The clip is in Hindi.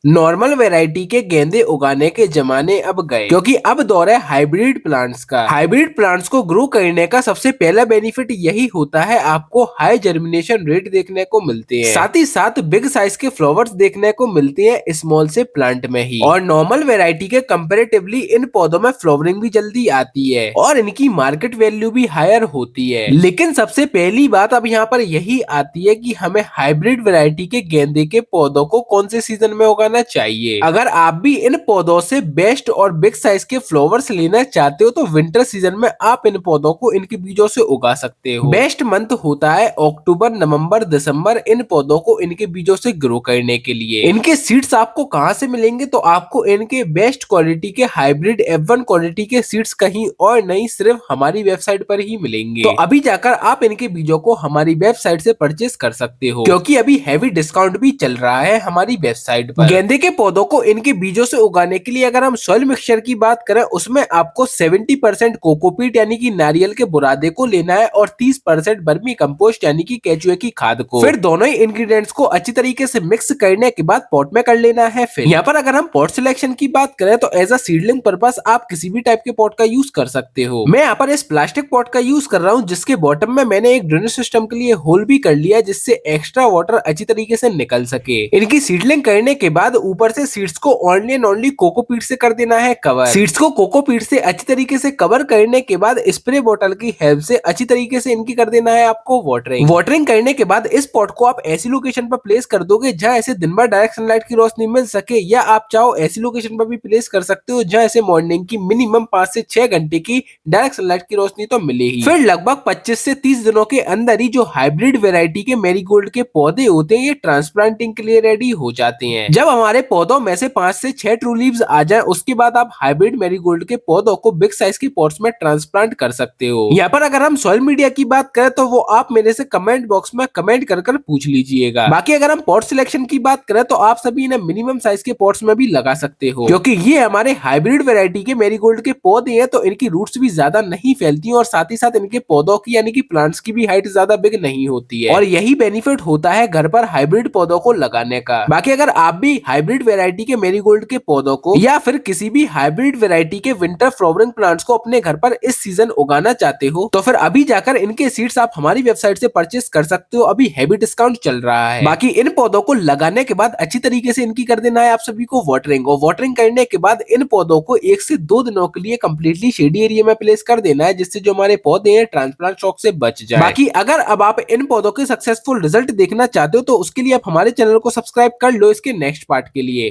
नॉर्मल वैरायटी के गेंदे उगाने के जमाने अब गए, क्योंकि अब दौर है हाइब्रिड प्लांट्स का। हाइब्रिड प्लांट्स को ग्रो करने का सबसे पहला बेनिफिट यही होता है, आपको हाई जर्मिनेशन रेट देखने को मिलते हैं, साथ ही साथ बिग साइज के फ्लावर्स देखने को मिलते हैं स्मॉल से प्लांट में ही। और नॉर्मल वैरायटी के कंपेरेटिवली इन पौधों में फ्लावरिंग भी जल्दी आती है और इनकी मार्केट वैल्यू भी हायर होती है। लेकिन सबसे पहली बात अब यहाँ पर यही आती है कि हमें हाइब्रिड वैरायटी के गेंदे के पौधों को कौन से सीजन में उगाना चाहिए। अगर आप भी इन पौधों से बेस्ट और बिग साइज के फ्लावर्स लेना चाहते हो तो विंटर सीजन में आप इन पौधों को इनके बीजों से उगा सकते हो। बेस्ट मंथ होता है अक्टूबर, नवंबर, दिसंबर इन पौधों को इनके बीजों से ग्रो करने के लिए। इनके सीड्स आपको कहां से मिलेंगे, तो आपको इनके बेस्ट क्वालिटी के हाइब्रिड F1 क्वालिटी के सीड्स कहीं और नहीं, सिर्फ हमारी वेबसाइट पर ही मिलेंगे। तो अभी जाकर आप इनके बीजों को हमारी वेबसाइट से परचेस कर सकते हो, क्योंकि अभी हैवी डिस्काउंट भी चल रहा है हमारी वेबसाइट पर। गेंदे के पौधों को इनके बीजों से उगाने के लिए अगर हम सॉइल मिक्सचर की बात करें, उसमें आपको 70% कोकोपीट यानी कि नारियल के बुरादे को लेना है और 30% वर्मी कंपोस्ट यानी कि केचुए की खाद को। फिर दोनों ही इंग्रेडिएंट्स को अच्छी तरीके से मिक्स करने के बाद पॉट में कर लेना है। फिर यहाँ पर अगर हम पॉट सिलेक्शन की बात करें तो एज अ सीडलिंग पर्पस आप किसी भी टाइप के पॉट का यूज कर सकते हो। मैं यहाँ पर इस प्लास्टिक पॉट का यूज कर रहा हूँ, जिसके बॉटम में मैंने एक ड्रेनेज सिस्टम के लिए होल भी कर लिया, जिससे एक्स्ट्रा वाटर अच्छी तरीके से निकल सके। इनकी सीडलिंग करने के बाद ऊपर से सीड्स को ओनली एंड ओनली कोकोपीट से कर देना है कवर। सीड्स को कोकोपीट से अच्छी तरीके से कवर करने के बाद स्प्रे बोतल की हेल्प से अच्छी तरीके से इनकी कर देना है आपको वाटरिंग। वाटरिंग करने के बाद इस पॉट को आप ऐसी लोकेशन पर प्लेस कर दोगे जहां ऐसे दिन भर डायरेक्ट सनलाइट की रोशनी मिल सके, या आप चाहो ऐसी लोकेशन पर भी प्लेस कर सकते हो जहां ऐसे मॉर्निंग की मिनिमम 5 से 6 घंटे की डायरेक्ट सनलाइट की रोशनी तो मिले ही। फिर लगभग 25 से 30 दिनों के अंदर ही जो हाइब्रिड वेराइटी के मैरीगोल्ड के पौधे होते हैं, ये ट्रांसप्लांटिंग के लिए रेडी हो जाते हैं। जब हमारे पौधों में से 5 से 6 ट्रू लीव्स आ जाए, उसके बाद आप हाइब्रिड मैरीगोल्ड के पौधों को बिग साइज के पॉट्स में ट्रांसप्लांट कर सकते हो। यहाँ पर अगर हम सॉइल मीडिया की बात करें तो वो आप मेरे से कमेंट बॉक्स में कमेंट कर पूछ लीजिएगा। बाकी अगर हम पॉट सिलेक्शन की बात करें तो आप सभी इन्हें मिनिमम साइज के पॉट्स में भी लगा सकते हो, क्योंकि ये हमारे हाइब्रिड वेराइटी के मैरीगोल्ड के पौधे हैं, तो इनकी रूट्स भी ज्यादा नहीं फैलती और साथ ही साथ इनके पौधों की यानी कि प्लांट्स की भी हाइट ज्यादा बिग नहीं होती है। और यही बेनिफिट होता है घर पर हाइब्रिड पौधों को लगाने का। बाकी अगर आप भी हाइब्रिड वेराइटी के मैरीगोल्ड के पौधों को या फिर किसी भी हाइब्रिड वेराइटी के विंटर फ्लावरिंग प्लांट्स को अपने घर पर इस सीजन उगाना चाहते हो, तो फिर अभी जाकर इनके सीड्स आप हमारी वेबसाइट से परचेस कर सकते हो। अभी हैवी डिस्काउंट चल रहा है। बाकी इन पौधों को लगाने के बाद अच्छी तरीके से इनकी कर देना है आप सभी को वाटरिंग, और वाटरिंग करने के बाद इन पौधों को 1 से 2 दिनों के लिए कंप्लीटली शेडी एरिया में प्लेस कर देना है, जिससे जो हमारे पौधे हैं ट्रांसप्लांट शॉक से बच जाए। बाकी अगर अब आप इन पौधों के सक्सेसफुल रिजल्ट देखना चाहते हो तो उसके लिए आप हमारे चैनल को सब्सक्राइब कर लो इसके नेक्स्ट पार्ट के लिए।